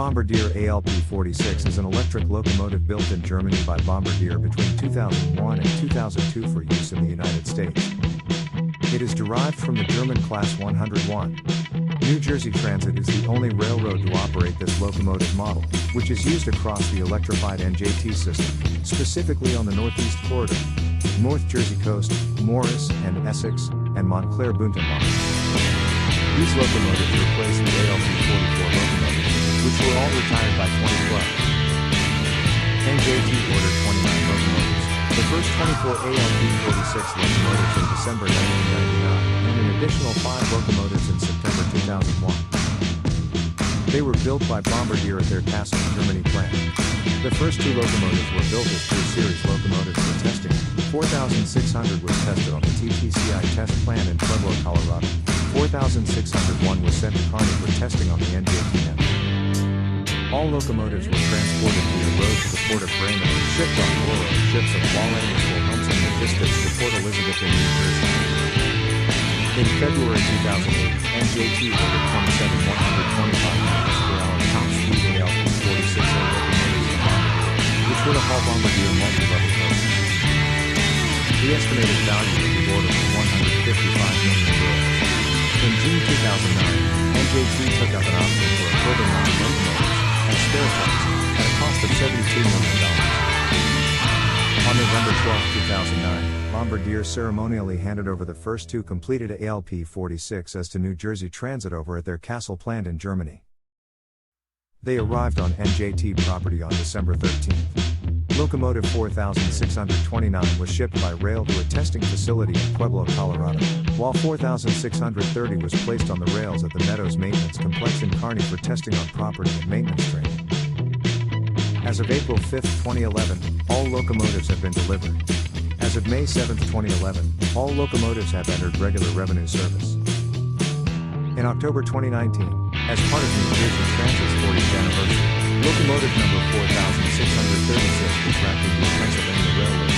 Bombardier ALP-46 is an electric locomotive built in Germany by Bombardier between 2001 and 2002 for use in the United States. It is derived from the German Class 101. New Jersey Transit is the only railroad to operate this locomotive model, which is used across the electrified NJT system, specifically on the Northeast Corridor, North Jersey Coast, Morris and Essex, and Montclair-Boonton lines. These locomotives replace the ALP-44 locomotives, which were all retired by 2012. NJT ordered 29 locomotives, the first 24 ALP-46 locomotives in December 1999, and an additional 5 locomotives in September 2001. They were built by Bombardier at their Kassel, Germany plant. The first 2 locomotives were built as 3-series locomotives for testing. 4600 was tested on the TTCI test plant in Pueblo, Colorado. 4601 was sent to Kearney for testing on the NJT network. All locomotives were transported via road to the port of Bremen and shipped on Ro-Ro ships of Walland for Hudson Logistics to Port Elizabeth in New Jersey. In February 2008, NJT ordered 27 125 miles per hour top-speed ALP-46 locomotives from Bombardier, which were to haul Bombardier multi-level coaches. The estimated value of the order was €155 million. In June 2009, NJT took up an option for a further 9 locomotives and spare parts at a cost of $72 million. On November 12, 2009, Bombardier ceremonially handed over the first 2 completed ALP-46s to New Jersey Transit over at their Kassel plant in Germany. They arrived on NJT property on December 13. Locomotive 4629 was shipped by rail to a testing facility in Pueblo, Colorado, while 4630 was placed on the rails at the Meadows Maintenance Complex in Kearney for testing on property and maintenance training. As of April 5, 2011, all locomotives have been delivered. As of May 7, 2011, all locomotives have entered regular revenue service. In October 2019, as part of New Jersey Transit's 40th anniversary, locomotive number 4636 was wrapped into the Pennsylvania Railway.